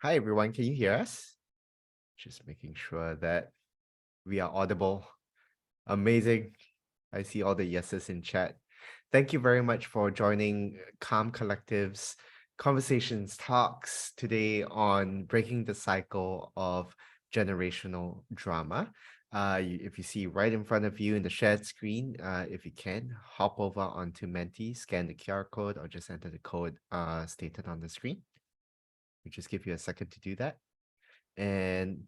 Hi, everyone. Can you hear us? Just making sure that we are audible. Amazing. I see all the yeses in chat. Thank you very much for joining Calm Collective's Conversations Talks today on breaking the cycle of generational drama. If you see right in front of you in the shared screen, if you can, hop over onto Menti, scan the QR code, or just enter the code stated on the screen. We just give you a second to do that. And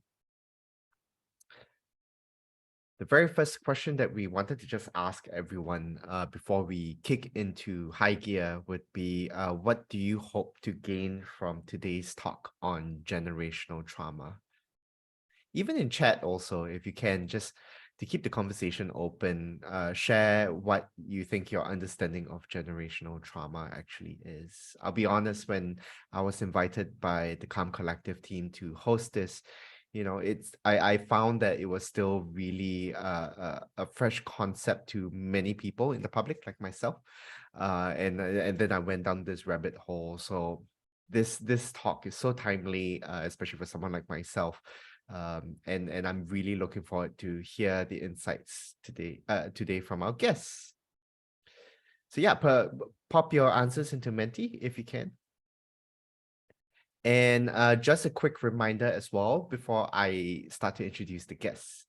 the very first question that we wanted to just ask everyone before we kick into high gear would be, what do you hope to gain from today's talk on generational trauma? Even in chat also, if you can, just to keep the conversation open, share what you think your understanding of generational trauma actually is. I'll be honest, when I was invited by the Calm Collective team to host this, I found that it was still really a fresh concept to many people in the public, like myself. And then I went down this rabbit hole. So this talk is so timely, especially for someone like myself. And I'm really looking forward to hear the insights today from our guests. So yeah, pop your answers into Menti if you can. And just a quick reminder as well before I start to introduce the guests.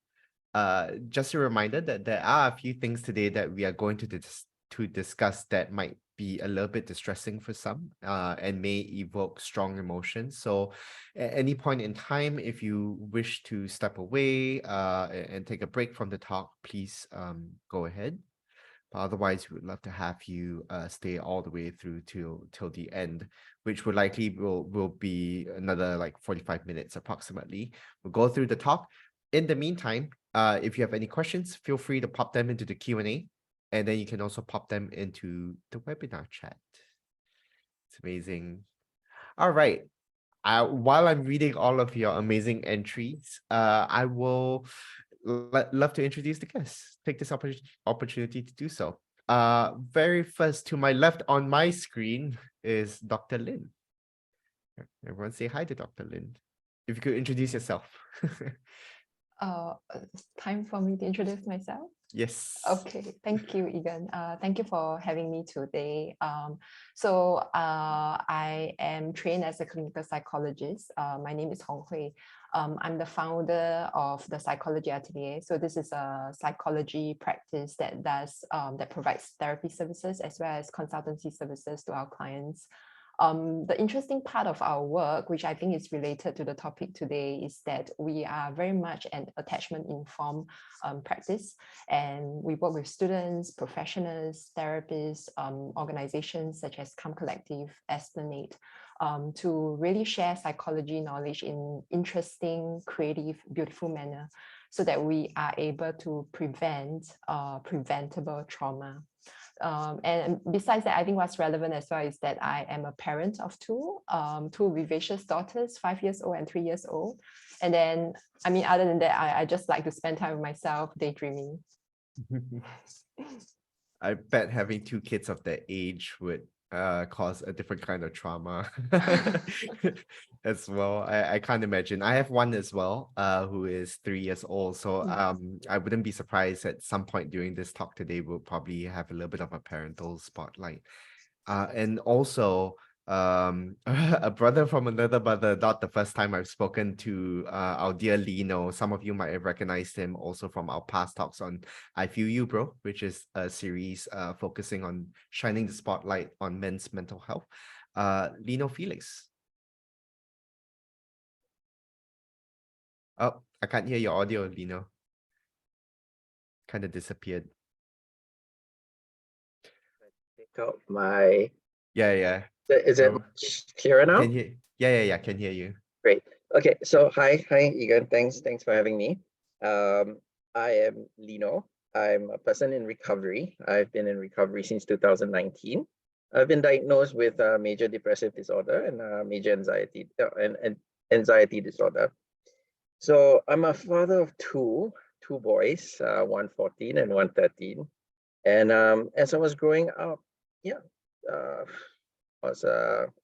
Just a reminder that there are a few things today that we are going to discuss that might be a little bit distressing for some and may evoke strong emotions. So at any point in time, if you wish to step away and take a break from the talk, please go ahead. But otherwise, we would love to have you stay all the way through till the end, which will likely will be another like 45 minutes approximately. We'll go through the talk. In the meantime, if you have any questions, feel free to pop them into the Q&A, and then you can also pop them into the webinar chat. It's amazing. All right. While I'm reading all of your amazing entries, I will love to introduce the guests. Take this opportunity to do so. Very first, to my left on my screen is Dr. Lin. Everyone say hi to Dr. Lin. If you could introduce yourself. Time for me to introduce myself. Yes. Okay, thank you, Egan. Thank you for having me today. I am trained as a clinical psychologist. My name is Hong Hui. I'm the founder of the Psychology Atelier. So this is a psychology practice that provides therapy services as well as consultancy services to our clients. The interesting part of our work, which I think is related to the topic today, is that we are very much an attachment-informed practice, and we work with students, professionals, therapists, organizations such as Calm Collective, Esplanade, to really share psychology knowledge in interesting, creative, beautiful manner, so that we are able to prevent preventable trauma. And besides that, I think what's relevant as well is that I am a parent of two vivacious daughters, 5 years old and 3 years old. And then, I mean, other than that, I just like to spend time with myself, daydreaming. I bet having two kids of that age would cause a different kind of trauma as well. I can't imagine. I have one as well, who is 3 years old. So I wouldn't be surprised at some point during this talk today, we'll probably have a little bit of a parental spotlight. And also a brother from another mother, not the first time I've spoken to our dear Lino. Some of you might have recognized him also from our past talks on I Feel You, Bro, which is a series focusing on shining the spotlight on men's mental health. Lino Felix. Oh, I can't hear your audio, Lino. Kind of disappeared. Take out my... Yeah. Is it clearer now? Can hear. Yeah, can hear you. Great. Okay, so hi Egan. Thanks for having me. I am Lino. I'm a person in recovery. I've been in recovery since 2019. I've been diagnosed with major depressive disorder and major anxiety and anxiety disorder. So I'm a father of two boys, one 14 and one 13. And as I was growing up, I was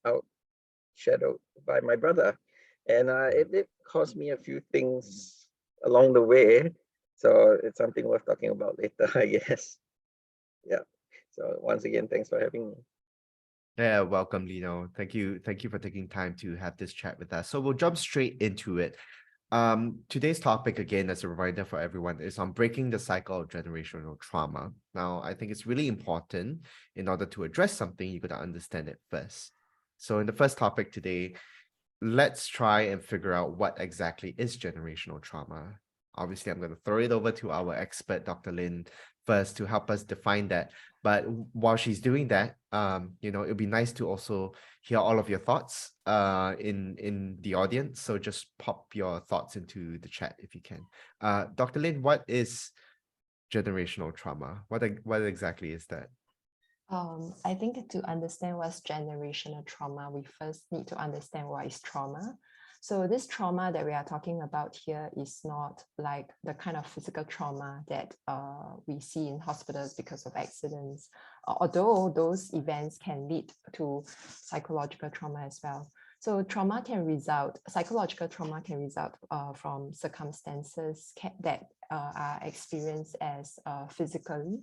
outshadowed by my brother. And it did cost me a few things along the way. So it's something worth talking about later, I guess. Yeah. So once again, thanks for having me. Yeah, welcome, Lino. Thank you for taking time to have this chat with us. So we'll jump straight into it. Today's topic, again, as a reminder for everyone, is on breaking the cycle of generational trauma. Now, I think it's really important in order to address something, you got to understand it first. So in the first topic today, let's try and figure out what exactly is generational trauma. Obviously, I'm going to throw it over to our expert, Dr. Lin, first to help us define that. But while she's doing that, it'd be nice to also hear all of your thoughts in the audience. So just pop your thoughts into the chat if you can. Dr. Lin, what is generational trauma? What exactly is that? I think to understand what's generational trauma, we first need to understand what is trauma. So this trauma that we are talking about here is not like the kind of physical trauma that we see in hospitals because of accidents, although those events can lead to psychological trauma as well. So psychological trauma can result from circumstances that are experienced as physically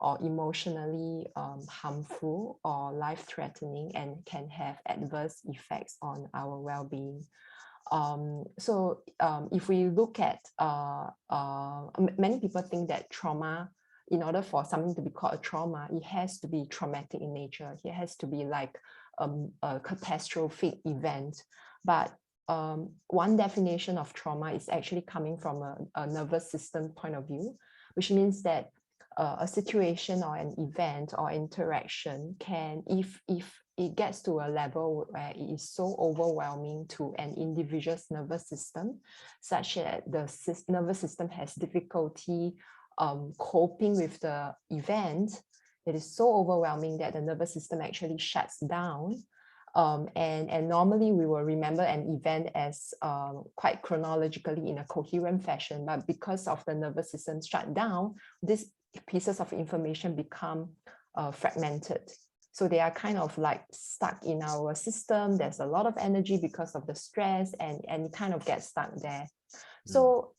or emotionally harmful or life-threatening and can have adverse effects on our well-being. If we look at, many people think that trauma, in order for something to be called a trauma, it has to be traumatic in nature. It has to be like a catastrophic event. But one definition of trauma is actually coming from a nervous system point of view, which means that a situation or an event or interaction can, if it gets to a level where it is so overwhelming to an individual's nervous system, such that the nervous system has difficulty coping with the event, it is so overwhelming that the nervous system actually shuts down. And normally we will remember an event as quite chronologically in a coherent fashion, but because of the nervous system shut down, these pieces of information become fragmented. So they are kind of like stuck in our system. There's a lot of energy because of the stress and it kind of gets stuck there. So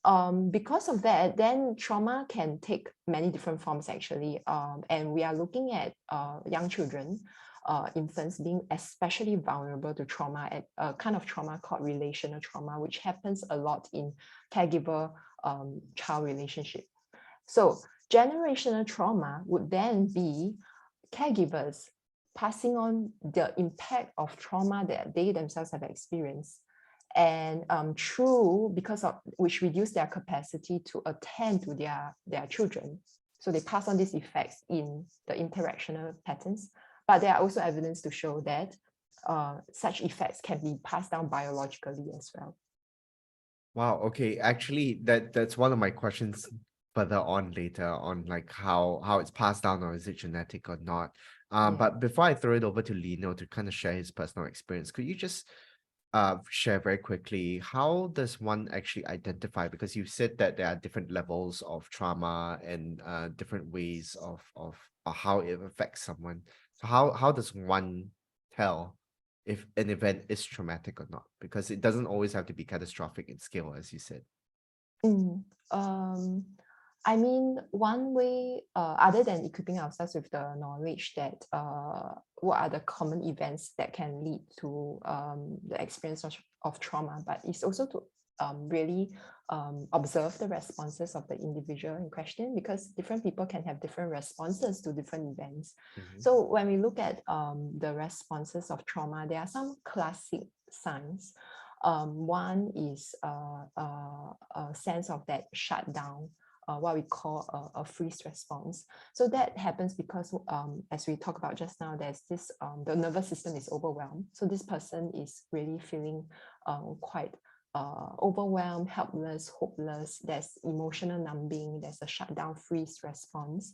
because of that, then trauma can take many different forms actually. And we are looking at young children, infants being especially vulnerable to trauma, at a kind of trauma called relational trauma, which happens a lot in caregiver-child relationship. So generational trauma would then be caregivers passing on the impact of trauma that they themselves have experienced, and because of which reduce their capacity to attend to their children. So they pass on these effects in the interactional patterns, but there are also evidence to show that such effects can be passed down biologically as well. Wow. Okay. Actually, that's one of my questions further on later on, like how it's passed down, or is it genetic or not. But before I throw it over to Lino to kind of share his personal experience, could you just share very quickly, how does one actually identify, because you said that there are different levels of trauma and different ways of how it affects someone. So how does one tell if an event is traumatic or not? Because it doesn't always have to be catastrophic in scale, as you said. I mean, one way, other than equipping ourselves with the knowledge that what are the common events that can lead to the experience of trauma, but it's also to really observe the responses of the individual in question, because different people can have different responses to different events. So when we look at the responses of trauma, there are some classic signs. One is a sense of that shutdown, what we call a freeze response. So that happens because, as we talked about just now, there's this, the nervous system is overwhelmed. So this person is really feeling quite overwhelmed, helpless, hopeless. There's emotional numbing, there's a shutdown freeze response.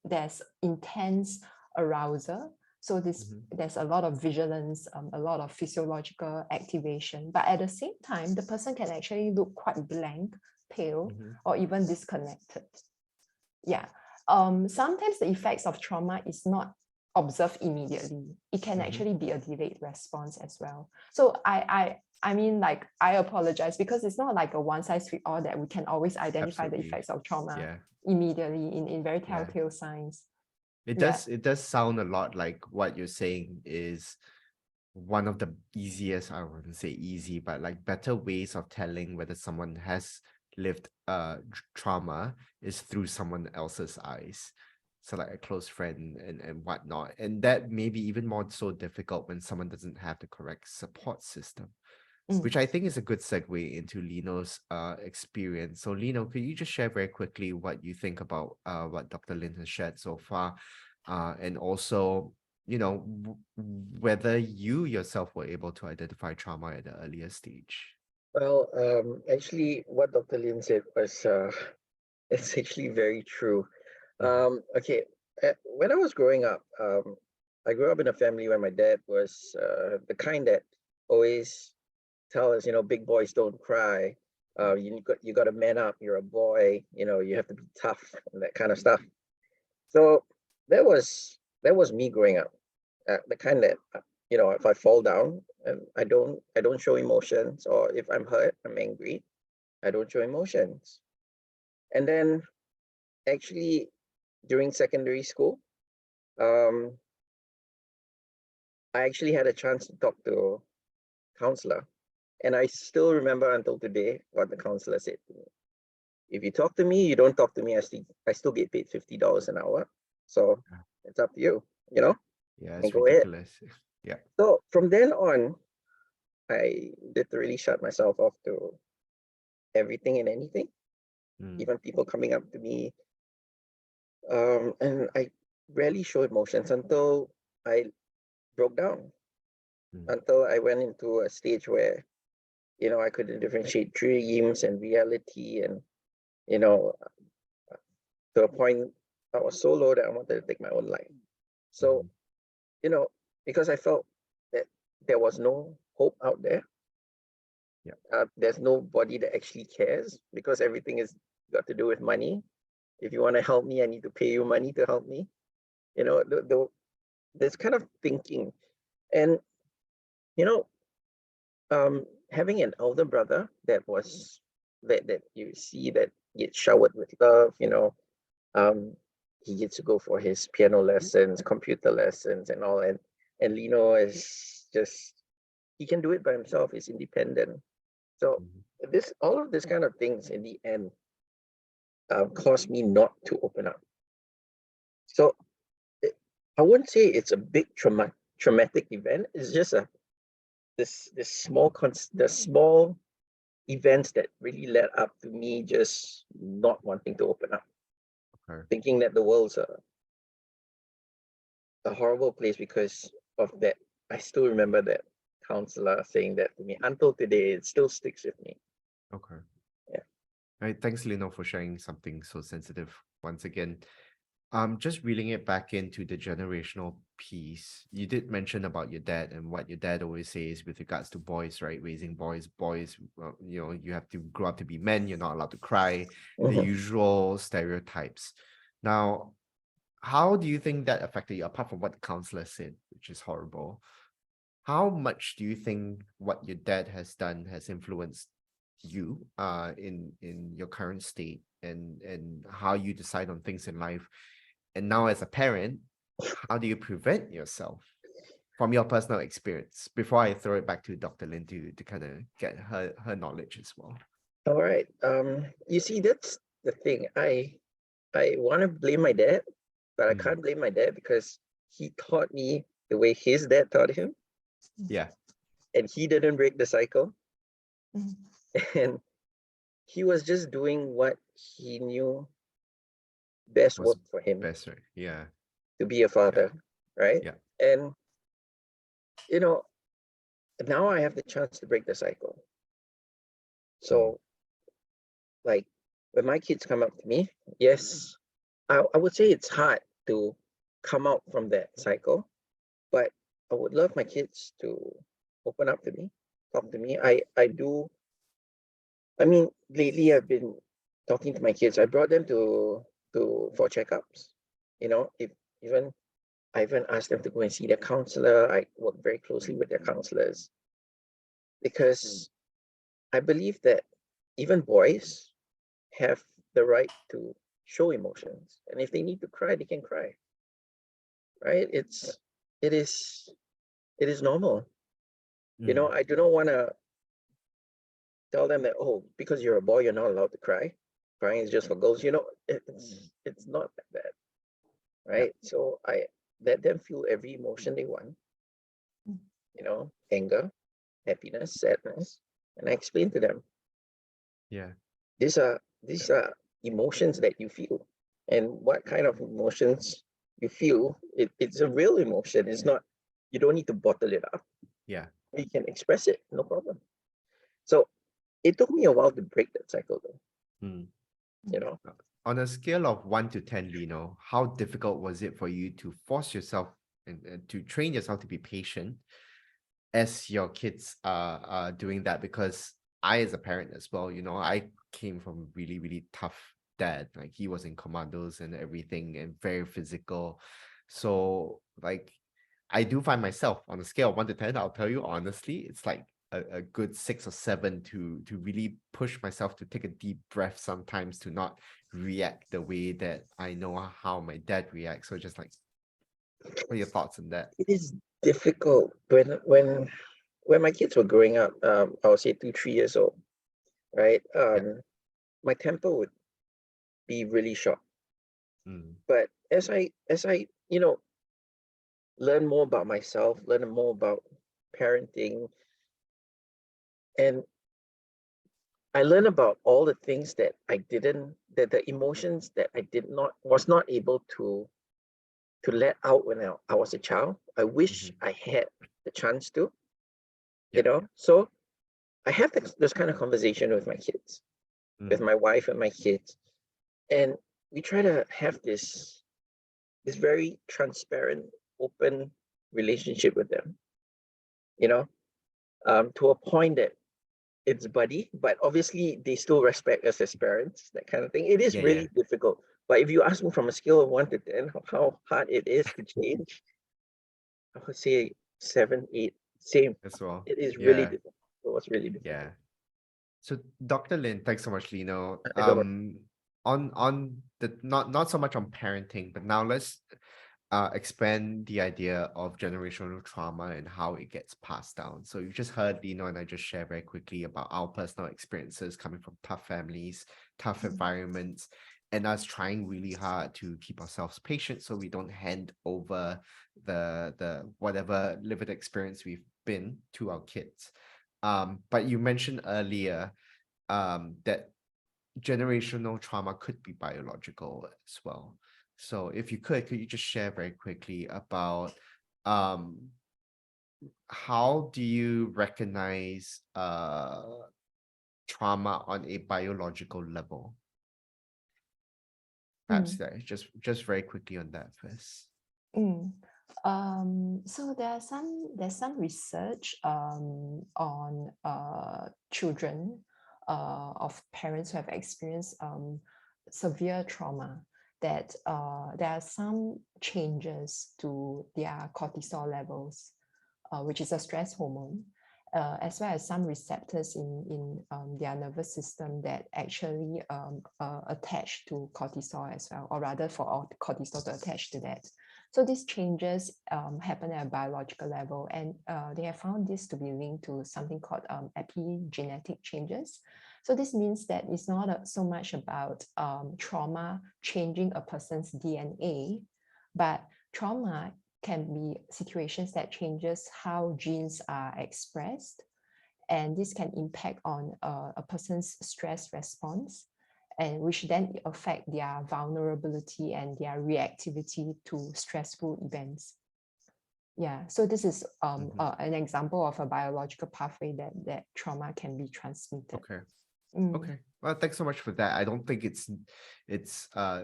There's intense arousal. So there's a lot of vigilance, a lot of physiological activation, but at the same time, the person can actually look quite blank, pale, or even disconnected. Yeah. Sometimes the effects of trauma is not observe immediately. It can Mhm. actually be a delayed response as well. So I mean, like, I apologize because it's not like a one size fits all that we can always identify the Absolutely. effects of trauma Yeah. immediately in very Yeah. telltale signs. It Yeah. does sound a lot like what you're saying is one of the easiest, I wouldn't say easy, but like better ways of telling whether someone has lived trauma is through someone else's eyes. So like a close friend and whatnot. And that may be even more so difficult when someone doesn't have the correct support system, which I think is a good segue into Lino's experience. So Lino, could you just share very quickly what you think about what Dr. Lin has shared so far? And also, you know, whether you yourself were able to identify trauma at the earlier stage. Well, actually, what Dr. Lin said was it's actually very true. Okay, when I was growing up, I grew up in a family where my dad was the kind that always tell us, big boys don't cry. You got to man up. You're a boy. You have to be tough and that kind of stuff. So that was me growing up. The kind that if I fall down and I don't show emotions, or if I'm hurt, I'm angry, I don't show emotions. And then actually during secondary school, um, I actually had a chance to talk to a counselor. And I still remember until today what the counselor said to me. If you talk to me, you don't talk to me, I still get paid $50 an hour. So Yeah, it's up to you, you know, yeah, and it's go ahead. ridiculous. Yeah. So from then on, I literally shut myself off to everything and anything, Mm, even people coming up to me. And I rarely show emotions until I broke down, mm, until I went into a stage where, I couldn't differentiate dreams and reality. And, you know, to a point I was so low that I wanted to take my own life. So, mhm. you know, because I felt that there was no hope out there. Yeah. There's nobody that actually cares, because everything is got to do with money. If you want to help me, I need to pay you money to help me. This kind of thinking. And, you know, having an elder brother that you see that gets showered with love, he gets to go for his piano lessons, computer lessons, and all. And Lino is just, he can do it by himself. He's independent. So Mhm. all of this kind of things in the end caused me not to open up. So it, I wouldn't say it's a big traumatic event. It's just this the small events that really led up to me just not wanting to open up, Okay. thinking that the world's a horrible place because of that. I still remember that counselor saying that to me. Until today, it still sticks with me. Okay. Yeah. All right. Thanks, Lino, for sharing something so sensitive once again. Just reeling it back into the generational piece, you did mention about your dad and what your dad always says with regards to boys, right? Raising boys, you have to grow up to be men, you're not allowed to cry, the Mhm. usual stereotypes. Now, how do you think that affected you, apart from what the counselor said, which is horrible? How much do you think what your dad has done has influenced you in your current state and how you decide on things in life? And now as a parent, how do you prevent yourself from your personal experience before I throw it back to Dr. Lin to kind of get her knowledge as well? All right. You see, that's the thing. I want to blame my dad, but I Mm, can't blame my dad because he taught me the way his dad taught him, yeah, and he didn't break the cycle. Mhm. And he was just doing what he knew best was worked for him, best, right? Yeah, to be a yeah, father, right? yeah. And you know, now I have the chance to break the cycle. Mm, So, like, when my kids come up to me, yes, I would say it's hard to come out from that cycle, but I would love my kids to open up to me, talk to me. I do. I mean, lately I've been talking to my kids. I brought them to for checkups. If even I even asked them to go and see their counselor. I work very closely with their counselors because I believe that even boys have the right to show emotions. And if they need to cry, they can cry. Right? It is it is normal. You know, Mm, I do not want to tell them that, oh, because you're a boy, you're not allowed to cry. Crying is just for girls. You know, it's not like that. yeah, Right? So I let them feel every emotion they want, you know, anger, happiness, sadness. And I explain to them, yeah, these are emotions that you feel. And what kind of emotions you feel, it's a real emotion. It's not, you don't need to bottle it up. yeah. You can express it, no problem. So it took me a while to break that cycle though, Mm. you know. On a scale of 1 to 10, Lino, how difficult was it for you to force yourself and to train yourself to be patient as your kids are doing that? Because I, as a parent as well, I came from really, really tough dad. Like he was in commandos and everything and very physical. So like I do find myself on a scale of 1 to 10, I'll tell you honestly, it's like a good 6 or 7 to really push myself to take a deep breath sometimes to not react the way that I know how my dad reacts. So just like, what are your thoughts on that? It is difficult when my kids were growing up, I would say 2, 3 years old, right? Yeah. My temper would be really short. Mm. But as I learn more about myself, learn more about parenting, and I learned about all the things that I didn't, that the emotions that I did not, was not able to let out when I was a child. I wish Mhm. I had the chance to, Yeah. So I have this kind of conversation with my kids, with Mm. my wife and my kids, and we try to have this very transparent, open relationship with them, you know, to a point that it's buddy, but obviously they still respect us as parents, that kind of thing. It is Yeah, yeah, really difficult. But if you ask me from a scale of 1 to 10, how hard it is to change, I would say 7, 8, same. as well. It is really Yeah, difficult. It was really yeah. difficult. So Dr. Lin, thanks so much, Lino. I don't know. On the not so much on parenting, but now let's expand the idea of generational trauma and how it gets passed down. So you just heard Lino and I just share very quickly about our personal experiences coming from tough families, tough environments, and us trying really hard to keep ourselves patient so we don't hand over the whatever lived experience we've been to our kids. But you mentioned earlier that generational trauma could be biological as well. So if you could you just share very quickly about um, how do you recognize trauma on a biological level? Perhaps Mm. that just very quickly on that first. Mm. So there's some research on children of parents who have experienced severe trauma, that there are some changes to their cortisol levels, which is a stress hormone, as well as some receptors in their nervous system that actually attach to cortisol as well, or rather for all cortisol to attach to that. So these changes happen at a biological level, and they have found this to be linked to something called epigenetic changes. So this means that it's not so much about trauma changing a person's DNA, but trauma can be situations that changes how genes are expressed, and this can impact on a person's stress response, and which then affect their vulnerability and their reactivity to stressful events. Yeah, so this is Mhm. an example of a biological pathway that trauma can be transmitted. Okay. Mm. Okay. Well, thanks so much for that. I don't think it's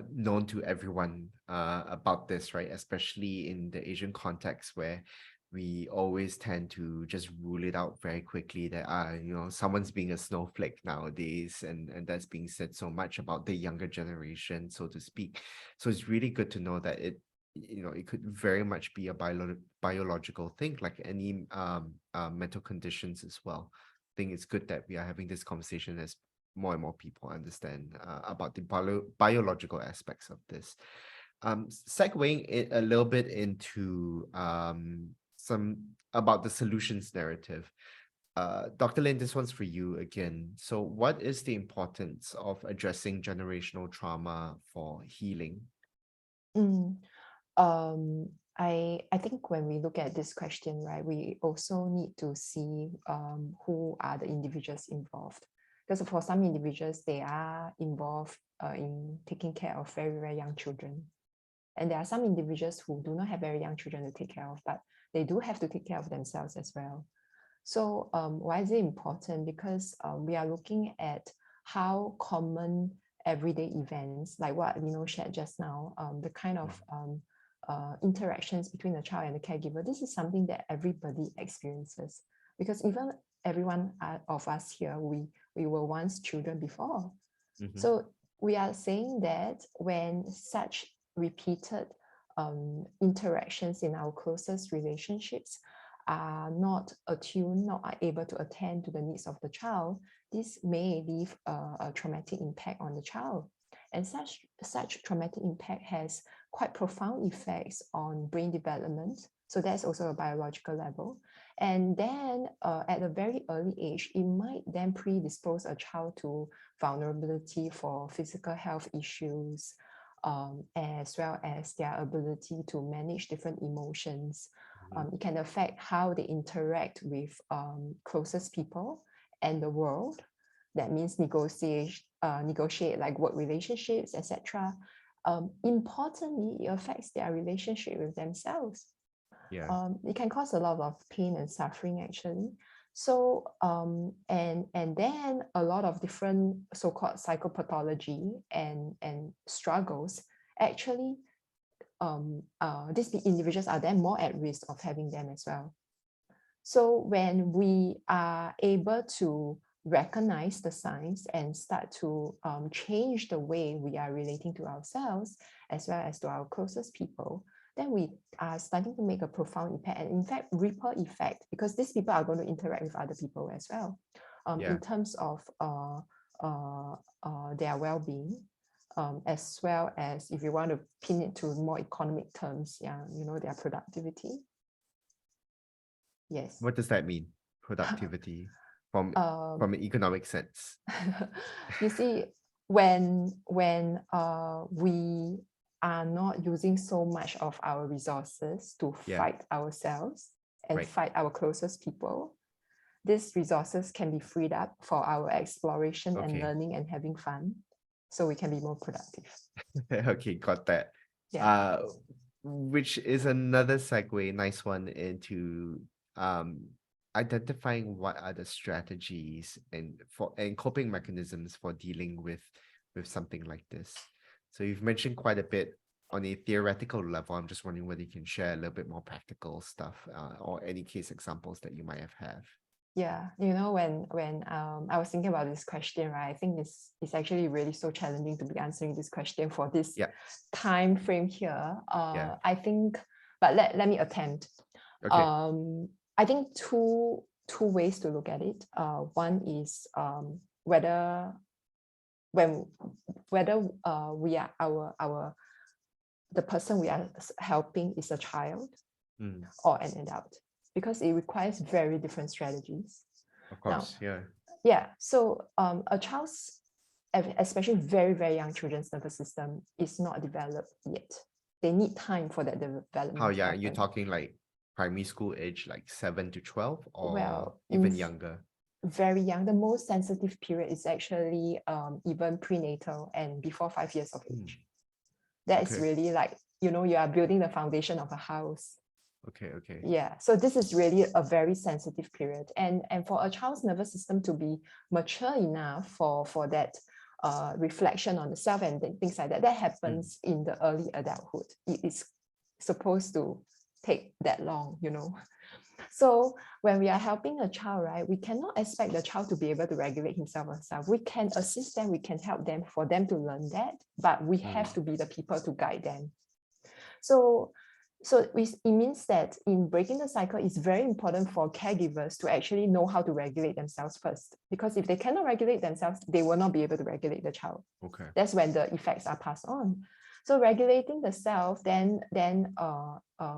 known to everyone about this, right? Especially in the Asian context where we always tend to just rule it out very quickly that someone's being a snowflake nowadays, and that's being said so much about the younger generation, so to speak. So it's really good to know that it could very much be a biological thing, like any mental conditions as well. I think it's good that we are having this conversation as more and more people understand about the biological aspects of this. Segueing it a little bit into some about the solutions narrative. Dr. Lin, this one's for you again. So what is the importance of addressing generational trauma for healing? Mm. I think when we look at this question, right, we also need to see who are the individuals involved. Because for some individuals, they are involved in taking care of very, very young children. And there are some individuals who do not have very young children to take care of, but they do have to take care of themselves as well. So why is it important? Because we are looking at how common everyday events, like what Lino shared just now, the kind of interactions between the child and the caregiver, this is something that everybody experiences. Because even everyone of us here, we were once children before. Mhm. So we are saying that when such repeated interactions in our closest relationships are not attuned, not are able to attend to the needs of the child, this may leave a traumatic impact on the child. And such traumatic impact has quite profound effects on brain development. So that's also a biological level. And then at a very early age, it might then predispose a child to vulnerability for physical health issues, as well as their ability to manage different emotions. It can affect how they interact with closest people and the world. That means negotiate like work relationships, etc. Importantly, it affects their relationship with themselves. Yeah. It can cause a lot of pain and suffering actually. So and then a lot of different so-called psychopathology and struggles actually these individuals are then more at risk of having them as well. So when we are able to recognize the signs and start to change the way we are relating to ourselves as well as to our closest people, then we are starting to make a profound impact and in fact ripple effect, because these people are going to interact with other people as well in terms of their well-being, as well as if you want to pin it to more economic terms, their productivity. Yes. What does that mean? Productivity from an economic sense. You see, when we are not using so much of our resources to fight ourselves and fight our closest people, these resources can be freed up for our exploration and learning and having fun, so we can be more productive. Okay, got that. Yeah. Which is another segue, nice one, into identifying what are the strategies and coping mechanisms for dealing with something like this. So you've mentioned quite a bit on a theoretical level. I'm just wondering whether you can share a little bit more practical stuff or any case examples that you might have. Yeah, when I was thinking about this question, right, I think it's actually really so challenging to be answering this question for this time frame here. I think, but let me attempt. Okay. I think two ways to look at it. One is whether we are the person we are helping is a child or an adult, because it requires very different strategies. Of course, now, yeah. So a child's, especially very, very young children's nervous system is not developed yet. They need time for that development. How young? You're talking like primary school age, like 7 to 12, or even younger? Very young. The most sensitive period is actually even prenatal and before 5 years of age. That's really like, you are building the foundation of a house. Okay. Yeah, so this is really a very sensitive period. And for a child's nervous system to be mature enough for that reflection on the self and things like that, that happens in the early adulthood. It is supposed to take that long, So when we are helping a child, right, we cannot expect the child to be able to regulate himself or herself. We can assist them, we can help them for them to learn that, but we have to be the people to guide them. It means that in breaking the cycle, it's very important for caregivers to actually know how to regulate themselves first, because if they cannot regulate themselves, they will not be able to regulate the child. Okay. That's when the effects are passed on. So regulating the self, then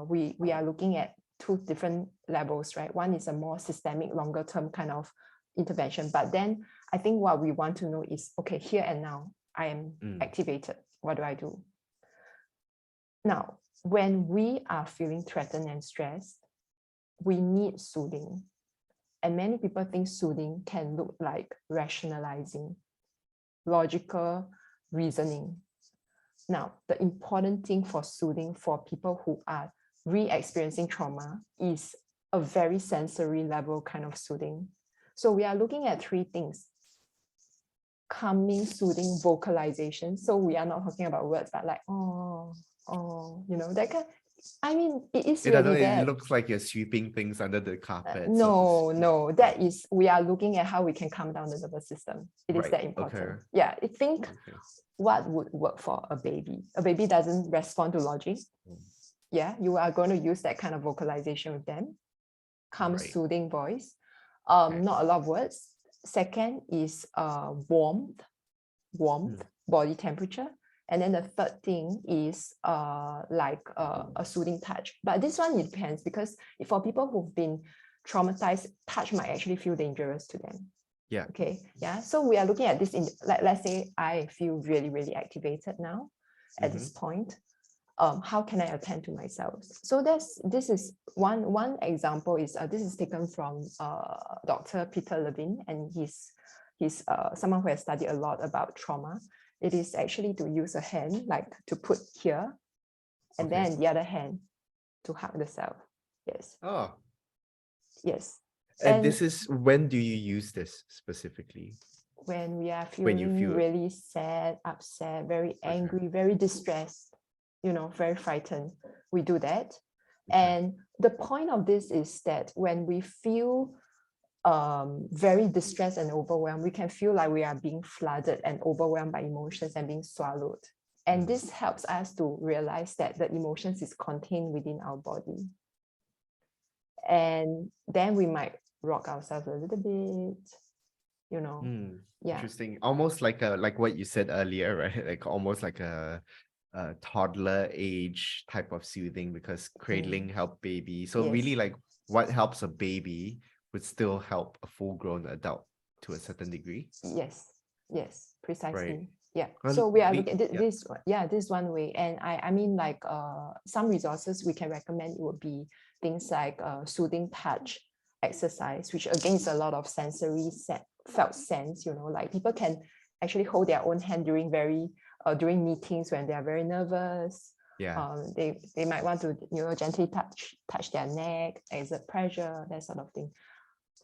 we are looking at two different levels, right? One is a more systemic, longer term kind of intervention. But then I think what we want to know is, okay, here and now, I am activated. What do I do? Now, when we are feeling threatened and stressed, we need soothing. And many people think soothing can look like rationalizing, logical reasoning. Now, the important thing for soothing for people who are re-experiencing trauma is a very sensory level kind of soothing. So we are looking at three things: calming, soothing, vocalization. So we are not talking about words, but like, oh, that kind. I mean, it is really It that. looks like you're sweeping things under the carpet. No, that is, we are looking at how we can calm down the nervous system. It is that important. Okay. Yeah, I think what would work for a baby. A baby doesn't respond to logic. Yeah, you are going to use that kind of vocalization with them. Calm, soothing voice. Not a lot of words. Second is warmth, body temperature. And then the third thing is like a soothing touch. But this one, it depends, because for people who've been traumatized, touch might actually feel dangerous to them. Yeah. Okay. Yeah. So we are looking at this in, like, let's say I feel really, really activated now at this point. How can I attend to myself? So this is one example. Is this is taken from Dr. Peter Levine, and he's someone who has studied a lot about trauma. It is actually to use a hand, like to put here, and then the other hand to hug the self. Yes. Oh. Yes. And this is, when do you use this specifically? When we are feeling really sad, upset, very angry, very distressed, very frightened, we do that. And the point of this is that when we feel very distressed and overwhelmed, we can feel like we are being flooded and overwhelmed by emotions and being swallowed. And this helps us to realize that the emotions is contained within our body. And then we might rock ourselves a little bit, Yeah. Interesting. Almost like what you said earlier, right? Like almost like a toddler age type of soothing, because cradling help baby. So really, like, what helps a baby would still help a full-grown adult to a certain degree. Yes, precisely. Right. Yeah. So we are looking at this. Yeah, this is one way. And I mean, like some resources we can recommend would be things like soothing touch exercise, which again is a lot of sensory felt sense. Like people can actually hold their own hand during during meetings when they are very nervous. Yeah. They might want to gently touch their neck, exert pressure, that sort of thing.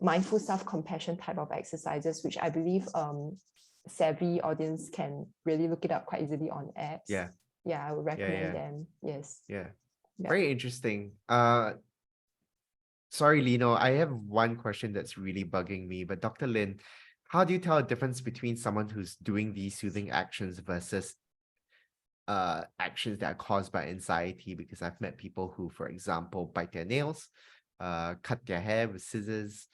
Mindful self-compassion type of exercises, which I believe savvy audience can really look it up quite easily on apps. I would recommend them. Yes. Very interesting. Sorry, Lino, I have one question that's really bugging me, but Dr. Lin, how do you tell a difference between someone who's doing these soothing actions versus actions that are caused by anxiety? Because I've met people who, for example, bite their nails, cut their hair with scissors,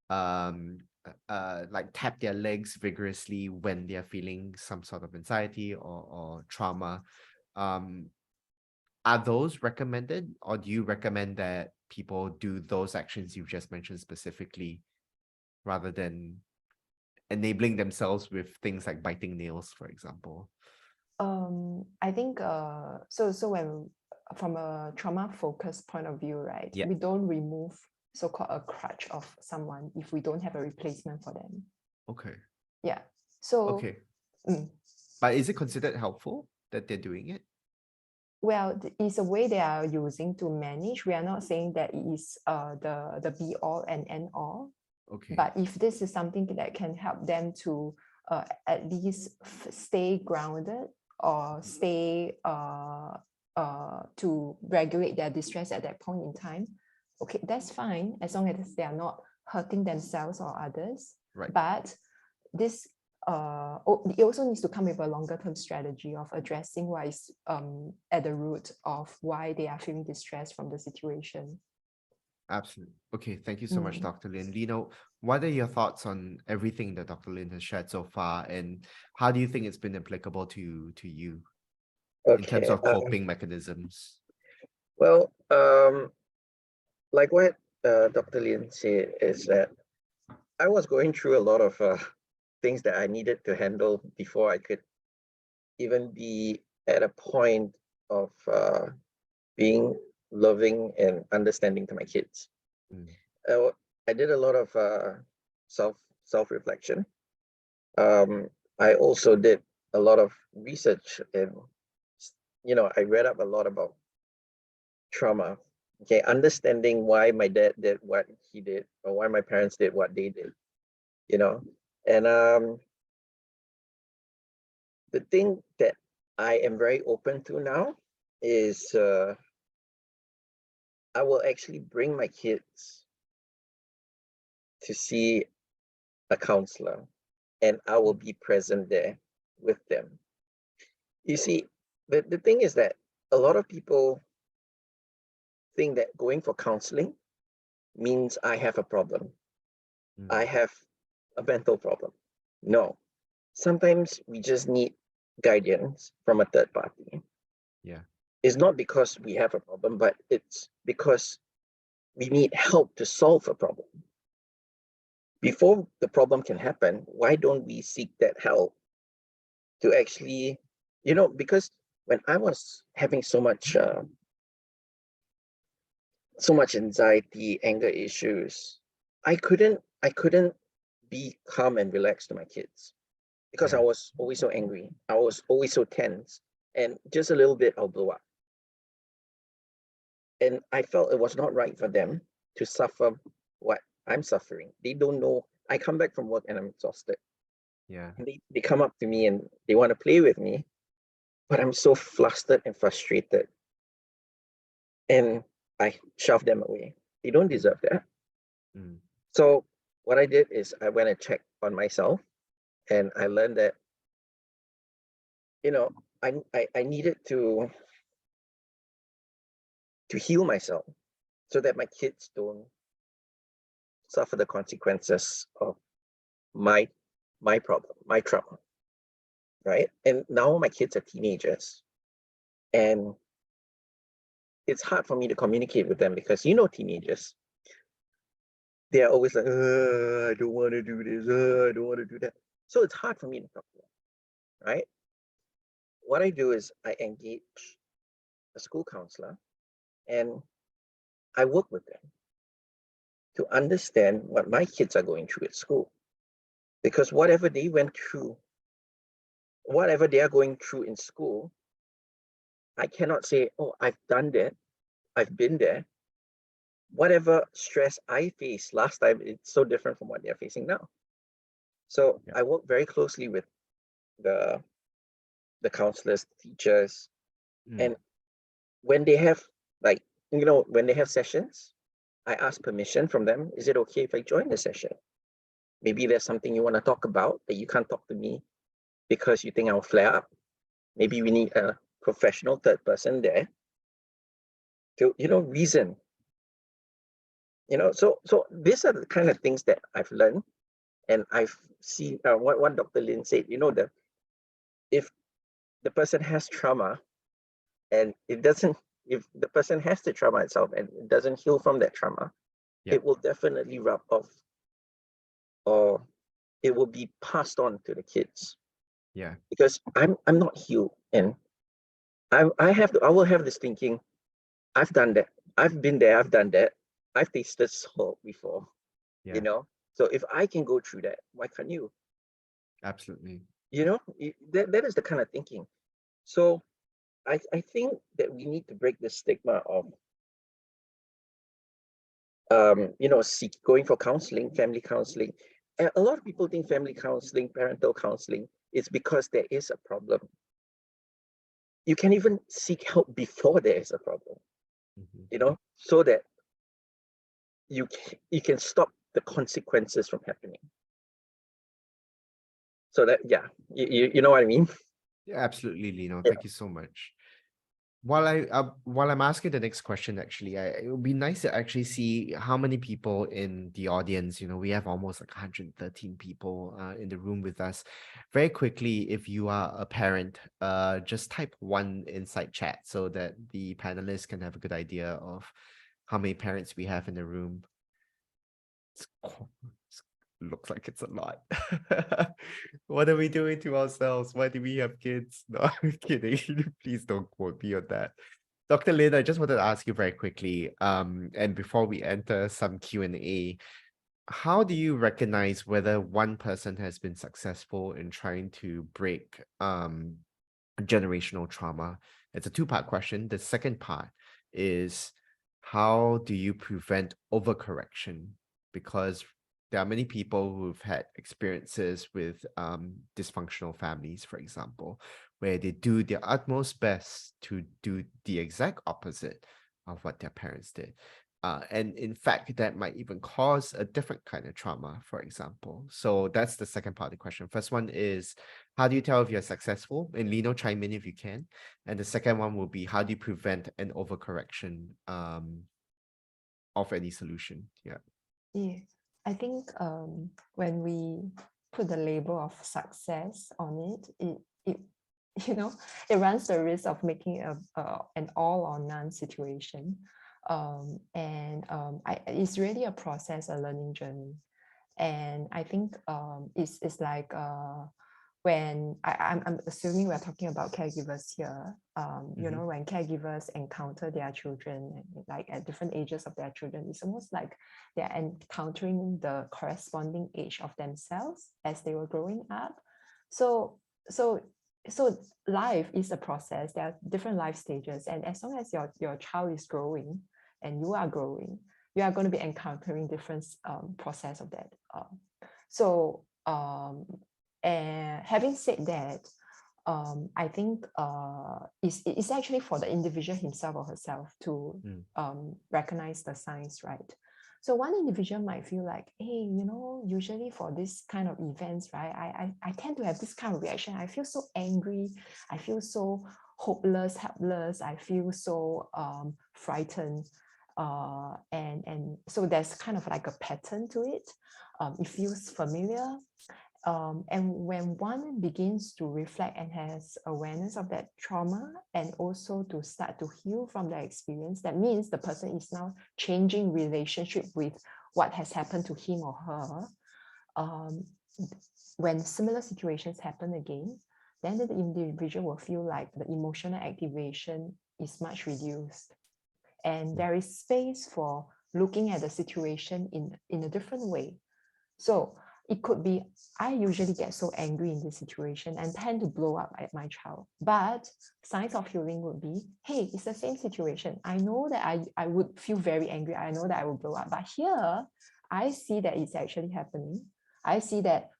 like tap their legs vigorously when they're feeling some sort of anxiety or trauma. Are those recommended, or do you recommend that people do those actions you've just mentioned specifically rather than enabling themselves with things like biting nails, for example? I think so when, from a trauma focused point of view, right, we don't remove so-called a crutch of someone if we don't have a replacement for them. So but is it considered helpful that they're doing it? Well, it's a way they are using to manage. We are not saying that it is the be all and end all. But if this is something that can help them to at least stay grounded or stay to regulate their distress at that point in time, okay, that's fine, as long as they are not hurting themselves or others. But this it also needs to come with a longer term strategy of addressing what is at the root of why they are feeling distressed from the situation. Absolutely. Okay, thank you so much, Mm. Dr. Lin. Lino, what are your thoughts on everything that Dr. Lin has shared so far, and how do you think it's been applicable to you in terms Okay. of coping mechanisms? Well, like what Dr. Lin said is that I was going through a lot of things that I needed to handle before I could even be at a point of being loving and understanding to my kids. Mm. I did a lot of self-reflection. I also did a lot of research, and I read up a lot about trauma. Okay, understanding why my dad did what he did, or why my parents did what they did. And the thing that I am very open to now is I will actually bring my kids to see a counselor, and I will be present there with them. You see, the thing is that a lot of people think that going for counseling means I have a problem. Mm. I have a mental problem. No, sometimes we just need guidance from a third party. Yeah. It's not because we have a problem, but it's because we need help to solve a problem. Before the problem can happen, why don't we seek that help to actually, because when I was having so much anxiety, anger issues, I couldn't be calm and relaxed to my kids because I Yeah. was always so angry. I was always so tense, and just a little bit, I'll blow up. And I felt it was not right for them to suffer what I'm suffering. They don't know. I come back from work and I'm exhausted. Yeah. And they come up to me and they want to play with me, but I'm so flustered and frustrated. And I shove them away. They don't deserve that. Mm. So what I did is I went and checked on myself, and I learned that, I needed to heal myself so that my kids don't suffer the consequences of my problem, my trauma, right? And now my kids are teenagers, and it's hard for me to communicate with them because teenagers, they are always like, I don't want to do this, I don't want to do that. So it's hard for me to talk to them, right? What I do is I engage a school counselor, and I work with them to understand what my kids are going through at school. Because whatever they went through, whatever they are going through in school, I cannot say, oh, I've done that, I've been there. Whatever stress I faced last time, it's so different from what they're facing now. So Yeah. I work very closely with the counselors, teachers, Mm. and when they have when they have sessions, I ask permission from them. Is it okay if I join the session? Maybe there's something you want to talk about that you can't talk to me because you think I'll flare up. Maybe we need a professional third person there to reason. So these are the kind of things that I've learned, and I've seen what Dr. Lin said. If the person has trauma and if the person has the trauma itself and it doesn't heal from that trauma, Yeah. it will definitely rub off, or it will be passed on to the kids. Yeah. Because I'm not healed, and I will have this thinking. I've done that. I've been there. I've done that. I've tasted salt before. Yeah. So if I can go through that, why can't you? Absolutely. That is the kind of thinking. So I think that we need to break the stigma of going for counseling, family counseling. A lot of people think family counseling, parental counseling is because there is a problem. You can even seek help before there is a problem, Mhm. so that you can stop the consequences from happening. So that, yeah, you know what I mean? Yeah, absolutely, Lino. Yeah. Thank you so much. While I'm asking the next question, actually, it would be nice to actually see how many people in the audience. We have almost like 113 people in the room with us. Very quickly, if you are a parent, just type one inside chat so that the panelists can have a good idea of how many parents we have in the room. It's looks like it's a lot. What are we doing to ourselves? Why do we have kids? No, I'm kidding. Please don't quote me on that. Dr. Lin, I just wanted to ask you very quickly, and before we enter some Q&A, how do you recognize whether one person has been successful in trying to break generational trauma? It's a two-part question. The second part is, how do you prevent overcorrection? Because there are many people who've had experiences with dysfunctional families, for example, where they do their utmost best to do the exact opposite of what their parents did. And in fact, that might even cause a different kind of trauma, for example. So that's the second part of the question. First one is, how do you tell if you're successful? And Lino, chime in if you can. And the second one will be, how do you prevent an overcorrection of any solution? Yeah. Yeah, I think when we put the label of success on it it runs the risk of making an all or none situation. It's really a process, a learning journey. And I think it's like when I'm assuming we're talking about caregivers here, when caregivers encounter their children, like at different ages of their children, it's almost like they're encountering the corresponding age of themselves as they were growing up. So life is a process. There are different life stages, and as long as your child is growing and you are growing, you are going to be encountering different process of that. And having said that, I think it's actually for the individual himself or herself to recognize the signs, right? So one individual might feel like, hey, usually for this kind of events, right, I tend to have this kind of reaction. I feel so angry. I feel so hopeless, helpless. I feel so frightened. And so there's kind of like a pattern to it. It feels familiar. And when one begins to reflect and has awareness of that trauma, and also to start to heal from that experience, that means the person is now changing relationship with what has happened to him or her. When similar situations happen again, then the individual will feel like the emotional activation is much reduced. And there is space for looking at the situation in a different way. So it could be, I usually get so angry in this situation and tend to blow up at my child. But signs of healing would be, hey, it's the same situation. I know that I would feel very angry. I know that I will blow up. But here, I see that it's actually happening. I see that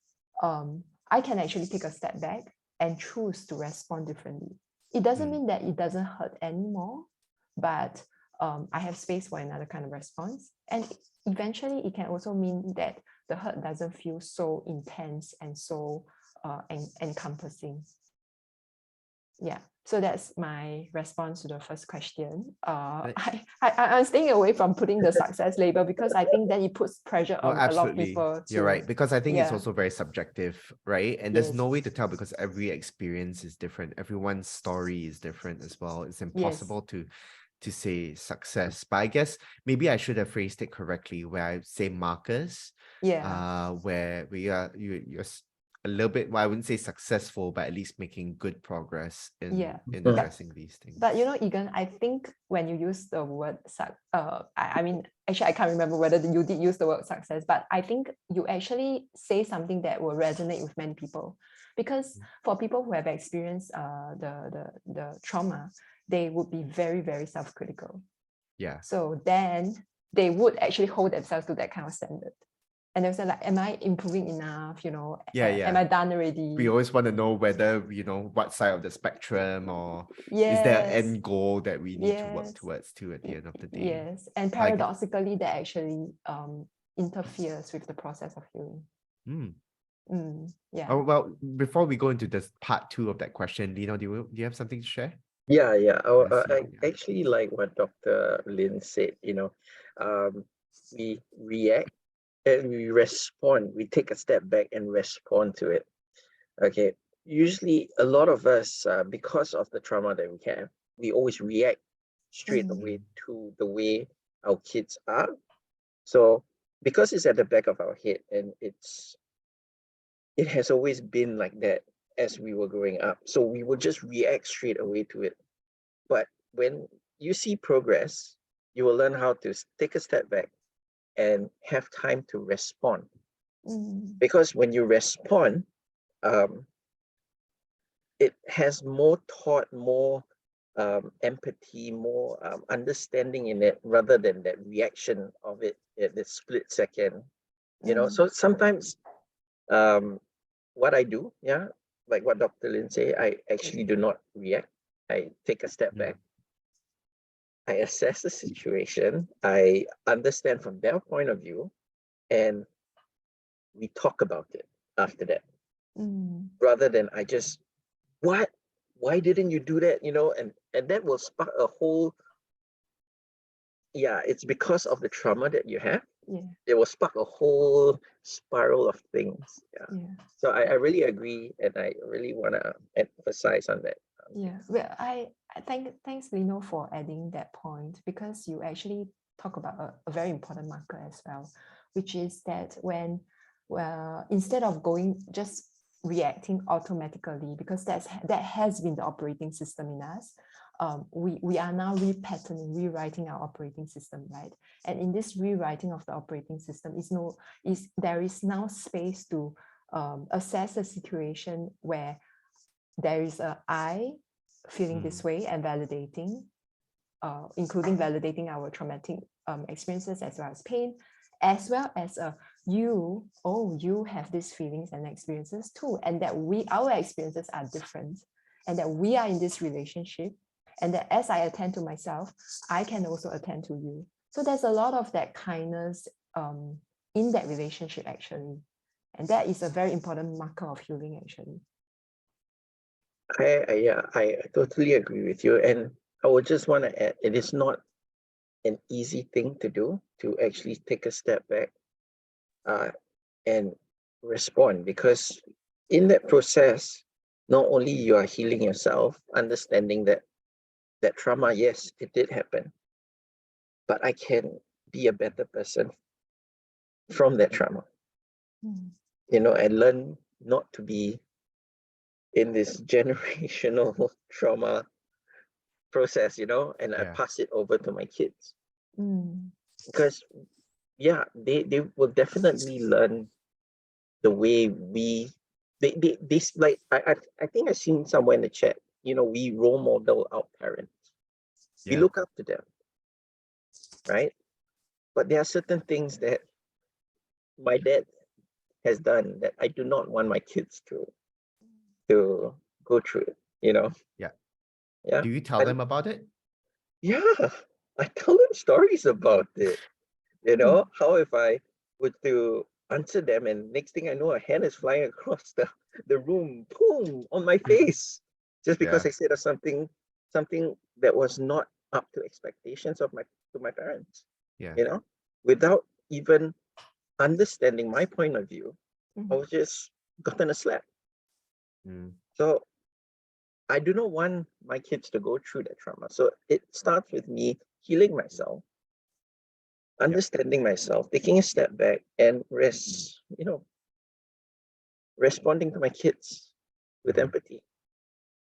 I can actually take a step back and choose to respond differently. It doesn't mean that it doesn't hurt anymore, but I have space for another kind of response. And eventually, it can also mean that the hurt doesn't feel so intense and so encompassing. Yeah, so that's my response to the first question. I'm staying away from putting the success label because I think that it puts pressure on a lot of people. You're right, because I think it's yeah. also very subjective, right? And there's no way to Yes. tell because every experience is different. Everyone's story is different as well. It's impossible to say success. But I guess maybe I should have phrased it correctly, where I say markers, where you're a little bit, well, I wouldn't say successful, but at least making good progress in addressing these things. But Egan, I think when you use the word I mean, actually I can't remember whether you did use the word success, but I think you actually say something that will resonate with many people, because for people who have experienced the trauma, they would be very, very self-critical. Yeah. So then they would actually hold themselves to that kind of standard. And they say like, am I improving enough? Am I done already? We always want to know whether, what side of the spectrum, or is there an end goal that we need to work towards at the end of the day? Yes. And paradoxically, that actually interferes with the process of healing. Yeah. Oh, well, before we go into this part 2 of that question, Lino, do you have something to share? Yeah, yeah. Yes, I yeah. actually like what Dr. Lin said, we react and we respond. We take a step back and respond to it. Okay. Usually, a lot of us, because of the trauma that we have, we always react straight away to the way our kids are. So, because it's at the back of our head and it has always been like that as we were growing up. So we will just react straight away to it. But when you see progress, you will learn how to take a step back and have time to respond. Because when you respond, um, it has more thought, more empathy, more understanding in it, rather than that reaction of it at the split second. So sometimes what I do, like what Dr. Lin say, I actually do not react. I take a step back. I assess the situation. I understand from their point of view, and we talk about it after that, rather than I just, what? Why didn't you do that? And that will spark a whole, it's because of the trauma that you have. Yeah. It will spark a whole spiral of things. So I really agree, and I really want to emphasize on that. Yeah, well, I thanks Lino for adding that point, because you actually talk about a very important marker as well, which is that when, well, instead of just reacting automatically, because that has been the operating system in us, we are now rewriting our operating system, right? And in this rewriting of the operating system, there is now space to assess the situation where there is a I feeling this way and validating, including validating our traumatic experiences as well as pain, as well as you have these feelings and experiences too, and that our experiences are different, and that we are in this relationship, and that as I attend to myself, I can also attend to you. So there's a lot of that kindness in that relationship actually, and that is a very important marker of healing actually. I totally agree with you, and I would just want to add, it is not an easy thing to do, to actually take a step back and respond, because in that process, not only you are healing yourself, understanding that trauma, yes, it did happen, but I can be a better person from that trauma, and learn not to be in this generational trauma process, and I pass it over to my kids. Because they will definitely learn the way they like, I think I seen somewhere in the chat, we role model our parents. We look up to them, right? But there are certain things that my dad has done that I do not want my kids to go through, Yeah. Do you tell them about it? Yeah, I tell them stories about it. How if I were to answer them, and next thing I know, a hand is flying across the room, boom, on my face, just because I said something that was not up to expectations of my parents. Without even understanding my point of view, I was just gotten a slap. So I do not want my kids to go through that trauma. So it starts with me healing myself, understanding myself, taking a step back, and responding to my kids with empathy.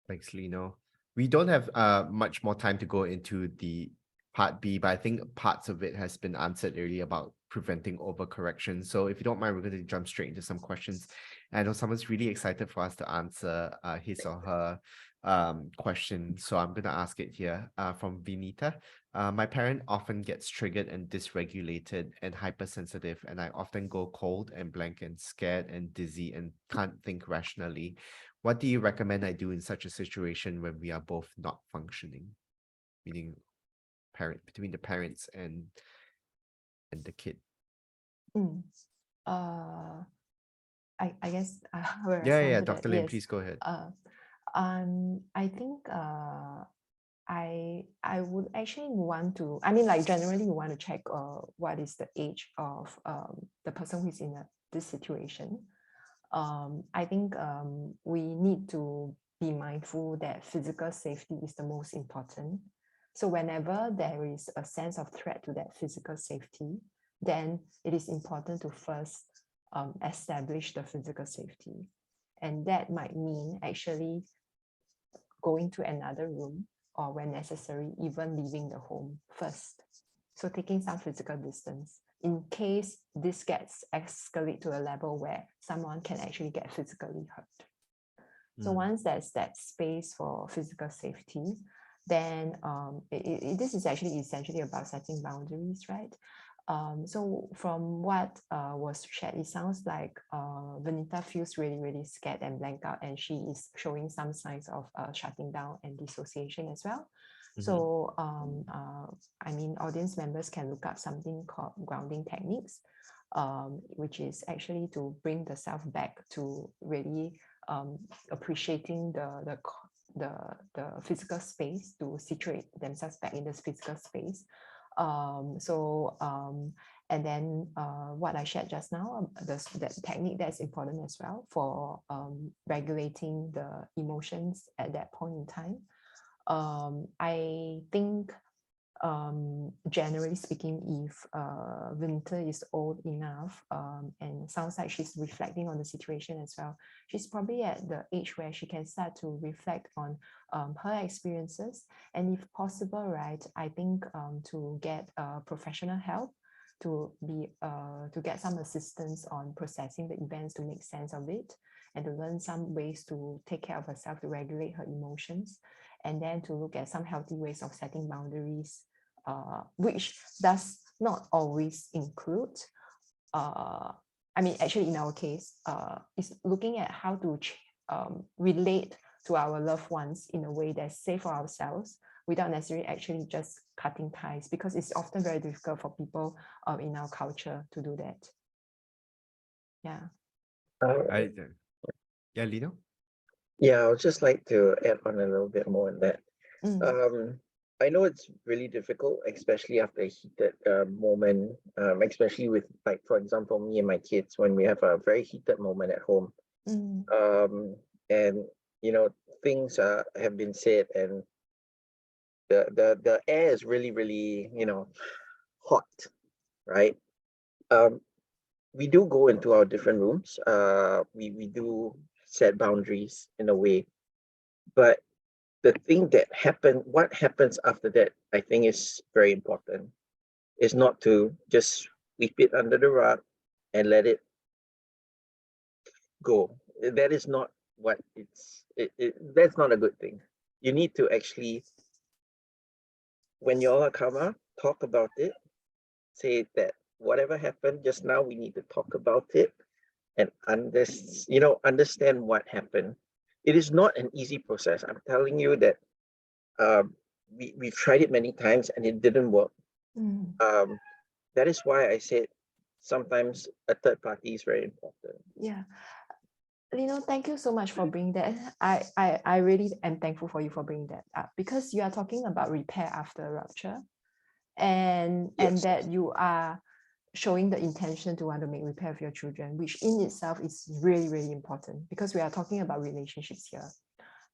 Thanks, Lino. We don't have much more time to go into the part B, but I think parts of it has been answered earlier about preventing overcorrection. So if you don't mind, we're going to jump straight into some questions. I know someone's really excited for us to answer his or her question, so I'm going to ask it here from Vinita. My parent often gets triggered and dysregulated and hypersensitive, and I often go cold and blank and scared and dizzy and can't think rationally. What do you recommend I do in such a situation when we are both not functioning? Meaning between the parents and the kid. I guess I will Yeah, respond yeah, to that. Dr. Lim, Yes. please go ahead. I think I would actually want to, I mean, like generally you want to check what is the age of the person who is in this situation. I think we need to be mindful that physical safety is the most important. So whenever there is a sense of threat to that physical safety, then it is important to first establish the physical safety. And that might mean actually going to another room, or when necessary, even leaving the home first. So taking some physical distance in case this gets escalate to a level where someone can actually get physically hurt. So once there's that space for physical safety, then this is actually essentially about setting boundaries, right? So from what was shared, it sounds like Vanita feels really, really scared and blanked out, and she is showing some signs of shutting down and dissociation as well. So, I mean, audience members can look up something called grounding techniques, which is actually to bring the self back to really appreciating the physical space, to situate themselves back in this physical space. And then what I shared just now, that technique that's important as well for regulating the emotions at that point in time. I think generally speaking, if Winter is old enough and sounds like she's reflecting on the situation as well, she's probably at the age where she can start to reflect on her experiences, and if possible, right, I think to get professional help, to get some assistance on processing the events, to make sense of it, and to learn some ways to take care of herself, to regulate her emotions, and then to look at some healthy ways of setting boundaries, which does not always include, I mean, actually in our case, is looking at how to relate to our loved ones in a way that's safe for ourselves without necessarily actually just cutting ties, because it's often very difficult for people in our culture to do that. Yeah. Yeah, Lino? Yeah, I would just like to add on a little bit more on that. I know it's really difficult, especially after a heated moment, especially with, like, for example, me and my kids, when we have a very heated moment at home. And, you know, things have been said, and the air is really, really, you know, hot, right? We do go into our different rooms. We do set boundaries in a way, but the thing that what happens after that, I think, is very important. Is not to just sweep it under the rug and let it go. That is not what that's not a good thing. You need to actually, when you all are calmer, talk about it. Say that whatever happened just now, we need to talk about it and understand what happened. It is not an easy process. I'm telling you that we've tried it many times and it didn't work. That is why I said sometimes a third party is very important. Yeah. Lino, thank you so much for bringing that. I really am thankful for you for bringing that up, because you are talking about repair after a rupture, and that you are showing the intention to want to make repair of your children, which in itself is really, really important, because we are talking about relationships here.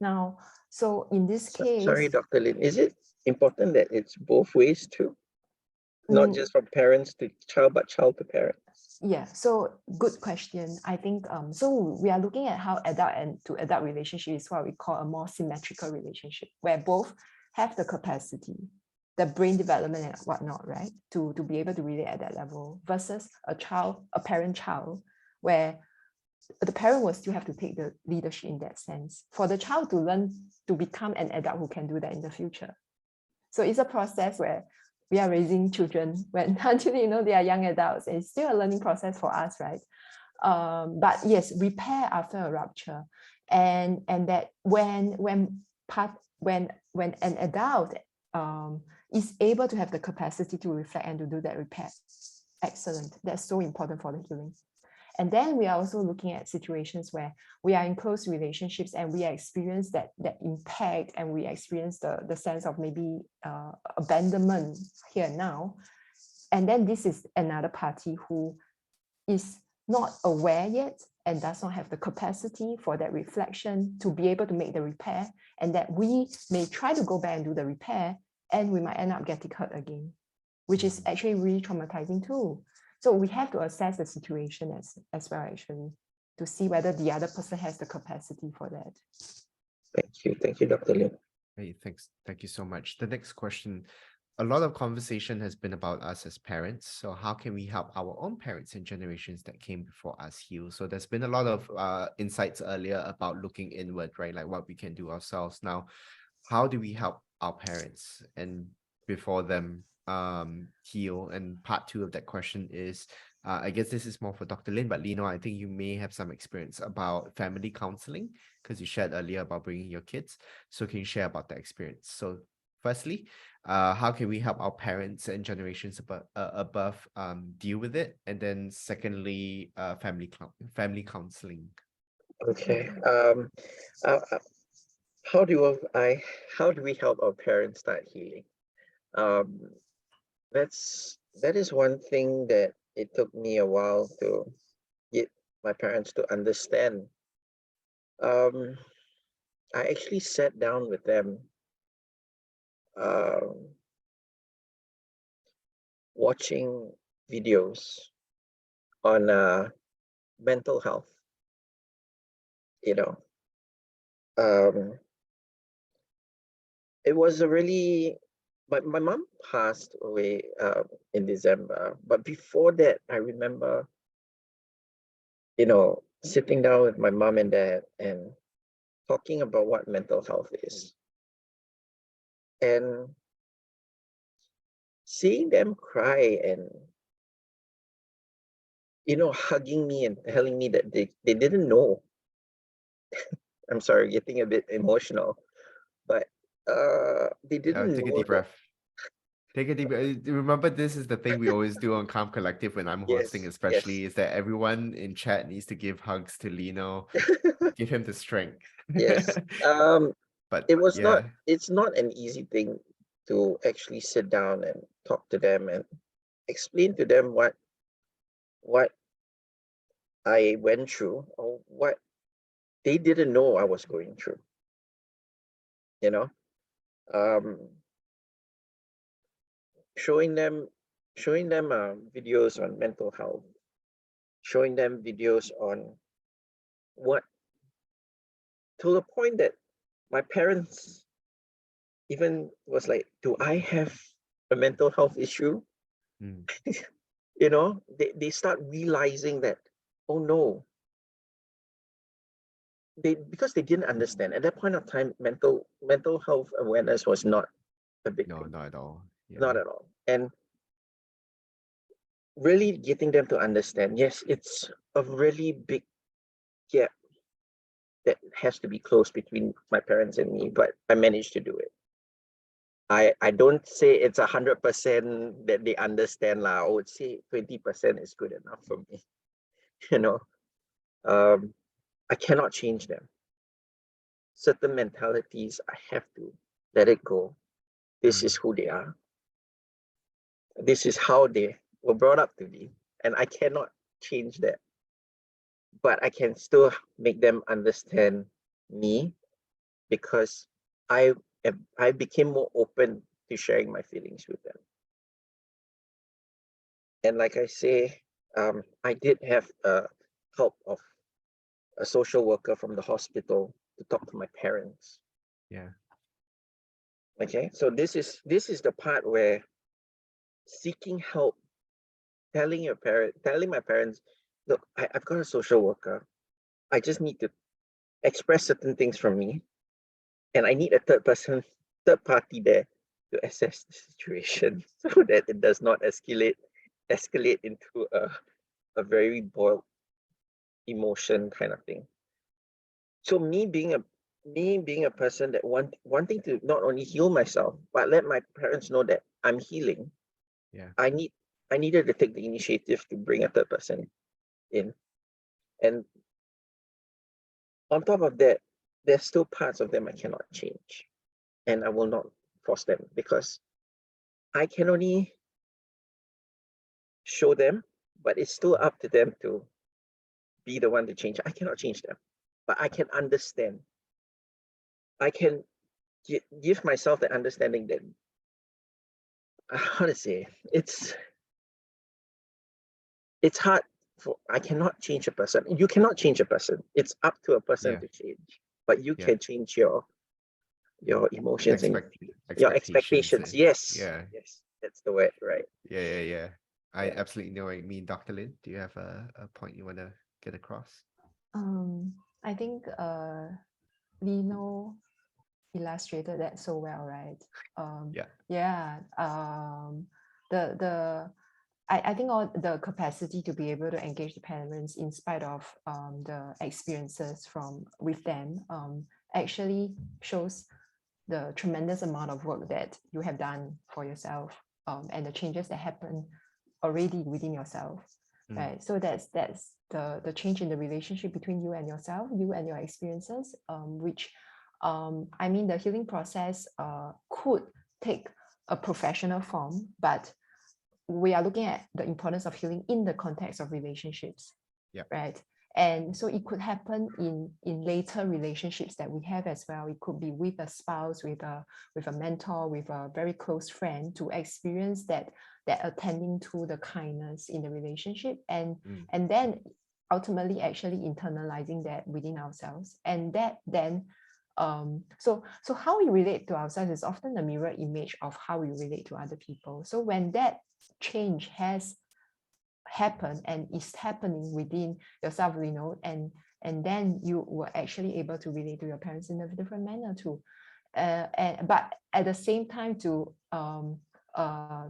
Now, so in this case... Sorry, Dr. Lin, is it important that it's both ways too? Not just from parents to child, but child to parent? Yeah, so good question. I think so we are looking at how adult and to adult relationship is what we call a more symmetrical relationship, where both have the capacity, the brain development and whatnot, right, to be able to relate at that level, versus a parent-child, where the parent will still have to take the leadership in that sense for the child to learn to become an adult who can do that in the future. So it's a process where we are raising children until they are young adults. It's still a learning process for us, right? But yes, repair after a rupture, and that when an adult is able to have the capacity to reflect and to do that repair, excellent. That's so important for the healing. And then we are also looking at situations where we are in close relationships and we experience that impact, and we experience the sense of maybe abandonment here now. And then this is another party who is not aware yet and does not have the capacity for that reflection to be able to make the repair, and that we may try to go back and do the repair and we might end up getting hurt again, which is actually really traumatizing too. So we have to assess the situation as well, actually, to see whether the other person has the capacity for that. Thank you, Dr. Lin. Hey, thanks. Thank you so much. The next question, a lot of conversation has been about us as parents. So how can we help our own parents and generations that came before us heal? So there's been a lot of insights earlier about looking inward, right? Like what we can do ourselves. Now, how do we help our parents and before them heal? And part two of that question is, I guess this is more for Dr. Lin, but Lino, I think you may have some experience about family counseling because you shared earlier about bringing your kids. So can you share about that experience? So firstly, how can we help our parents and generations above deal with it? And then secondly, family counseling. Okay. How do we help our parents start healing? That is one thing that it took me a while to get my parents to understand. I actually sat down with them, watching videos on mental health. It was a really, my mom passed away in December, but before that, I remember, sitting down with my mom and dad and talking about what mental health is, and seeing them cry and hugging me and telling me that they didn't know. I'm sorry, getting a bit emotional, but they didn't Take a know deep that. breath. Take a deep breath. Remember, this is the thing we always do on Calm Collective when I'm hosting, especially, is that everyone in chat needs to give hugs to Lino, give him the strength. Yes. But it's not an easy thing to actually sit down and talk to them and explain to them what I went through or what they didn't know I was going through. Showing them videos on mental health, showing them videos on what, to the point that my parents even was like, do I have a mental health issue? They start realizing that, oh no, because they didn't understand at that point of time. Mental health awareness was not a big thing. not at all. Not at all. And really getting them to understand, yes, it's a really big gap that has to be closed between my parents and me, but I managed to do it. I don't say it's 100% that they understand lah. I would say 20% is good enough for me. I cannot change them. Certain mentalities, I have to let it go. This is who they are. This is how they were brought up to be, and I cannot change that. But I can still make them understand me, because I became more open to sharing my feelings with them. And like I say, I did have help of a social worker from the hospital to talk to my parents. Okay, so this is the part where seeking help, telling my parents, look, I've got a social worker. I just need to express certain things from me, and I need a third party there to assess the situation so that it does not escalate into a very boiled emotion kind of thing. So me being a person that wanting to not only heal myself but let my parents know that I'm healing, I needed to take the initiative to bring a third person in. And on top of that, there's still parts of them I cannot change. And I will not force them, because I can only show them, but it's still up to them to be the one to change. I cannot change them, but I can understand. I can give myself the understanding that, how to say, it's hard. I cannot change a person. You cannot change a person. It's up to a person Yeah. to change, but you Yeah. can change your emotions and your expectations. eh? Yes, Yeah. yes, that's the word, right? Yeah. I Yeah. absolutely know what you mean. Dr. Lin, do you have a point you want to get across? I think Lino illustrated that so well, right? Yeah. I think all the capacity to be able to engage the parents in spite of the experiences with them actually shows the tremendous amount of work that you have done for yourself, and the changes that happen already within yourself. Right, so that's the change in the relationship between you and yourself, you and your experiences, which I mean, the healing process could take a professional form, but we are looking at the importance of healing in the context of relationships. Yeah. Right. And so it could happen in later relationships that we have as well. It could be with a spouse, with a mentor, with a very close friend, to experience that attending to the kindness in the relationship, and then ultimately actually internalizing that within ourselves. And that then so how we relate to ourselves is often a mirror image of how we relate to other people. So when that change has happened and is happening within yourself, and then you were actually able to relate to your parents in a different manner too. But at the same time, to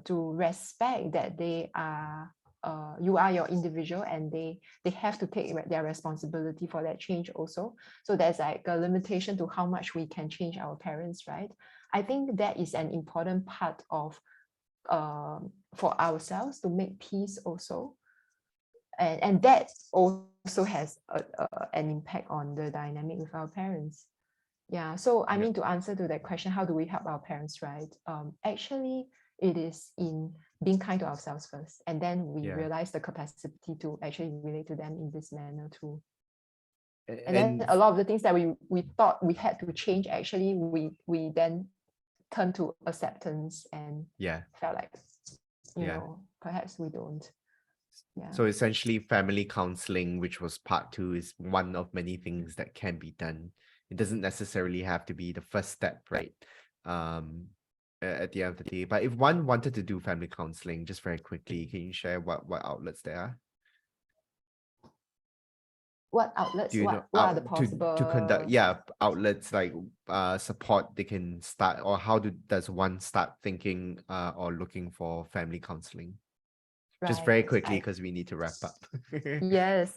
respect that they are you are your individual, and they have to take their responsibility for that change also. So there's like a limitation to how much we can change our parents, right? I think that is an important part of for ourselves to make peace also, and that also has an impact on the dynamic with our parents. Yeah, so I mean, to answer to that question, how do we help our parents, right? Actually, it is in being kind to ourselves first, and then we realize the capacity to actually relate to them in this manner too. And then a lot of the things that we thought we had to change, actually we then turn to acceptance and felt like, perhaps we don't. Yeah. So essentially, family counseling, which was part 2, is one of many things that can be done. It doesn't necessarily have to be the first step, right? At the end of the day. But if one wanted to do family counseling, just very quickly, can you share what outlets there are? What outlets? What are the possible to conduct outlets like support they can start, or how does one start thinking or looking for family counseling? Just very quickly, because we need to wrap up. Yes.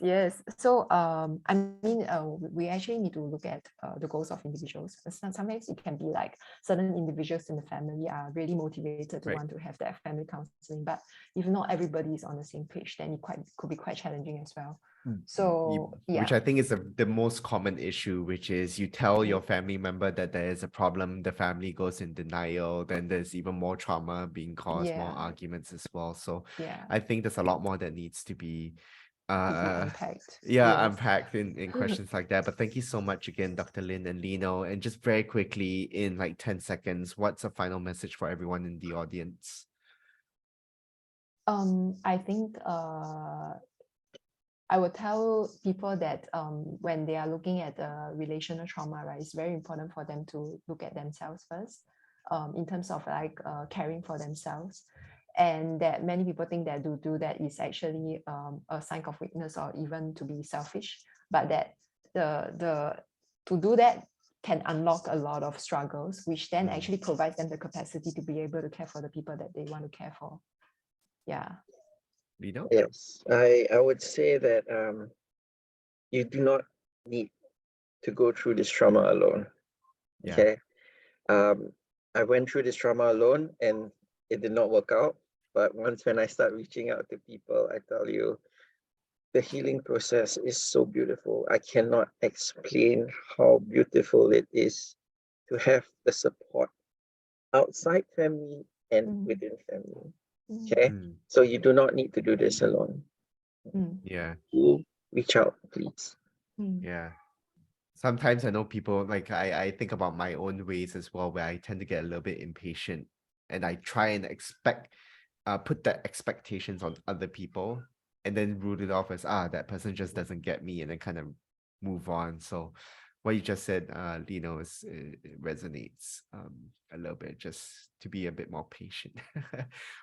So I mean, we actually need to look at the goals of individuals. Sometimes it can be like certain individuals in the family are really motivated to want to have that family counseling, but if not everybody is on the same page, then it could be quite challenging as well. So which I think is the most common issue, which is you tell your family member that there is a problem, the family goes in denial, then there's even more trauma being caused, more arguments as well. So I think there's a lot more that needs to be unpacked. Unpacked in questions like that. But thank you so much again, Dr. Lin and Lino. And just very quickly, in like 10 seconds, what's a final message for everyone in the audience? I think I would tell people that when they are looking at the relational trauma, right, it's very important for them to look at themselves first, in terms of like caring for themselves. And that many people think that to do that is actually a sign of weakness, or even to be selfish, but that to do that can unlock a lot of struggles, which then actually provides them the capacity to be able to care for the people that they want to care for. Yeah. Lino? Yes, I would say that you do not need to go through this trauma alone. Okay. I went through this trauma alone and it did not work out. But when I start reaching out to people, I tell you, the healing process is so beautiful. I cannot explain how beautiful it is to have the support outside family and Mm. within family. Mm. Okay, Mm, so you do not need to do this alone. Mm. yeah, You reach out, please. Mm. yeah. Sometimes I know people like I think about my own ways as well, where I tend to get a little bit impatient and I try and put that expectations on other people and then rule it off as that person just doesn't get me and then kind of move on. So what you just said, Lino, it resonates a little bit, just to be a bit more patient.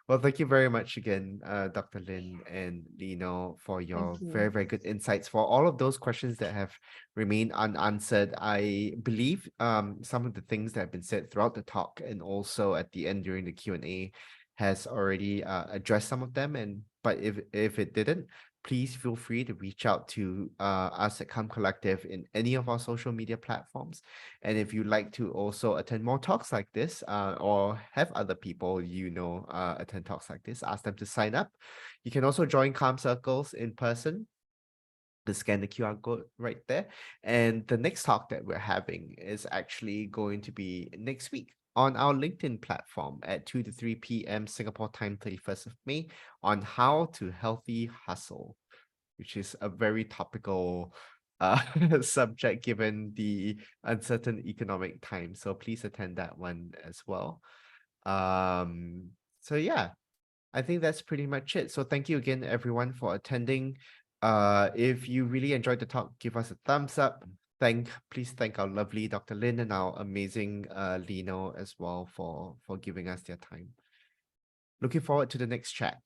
Well, thank you very much again, Dr. Lin and Lino, for your Thank you. very, very good insights. For all of those questions that have remained unanswered, I believe some of the things that have been said throughout the talk and also at the end during the Q&A has already addressed some of them. But if it didn't, please feel free to reach out to us at Come Collective in any of our social media platforms. And if you'd like to also attend more talks like this, or have other people attend talks like this, ask them to sign up. You can also join Calm Circles in person. To scan the QR code right there. And the next talk that we're having is actually going to be next week on our LinkedIn platform at 2 to 3 p.m. Singapore time, 31st of May, on how to healthy hustle, which is a very topical subject given the uncertain economic times. So please attend that one as well. So yeah, I think that's pretty much it. So thank you again, everyone, for attending. If you really enjoyed the talk, give us a thumbs up. Please thank our lovely Dr. Lin and our amazing Lino as well for giving us their time. Looking forward to the next chat.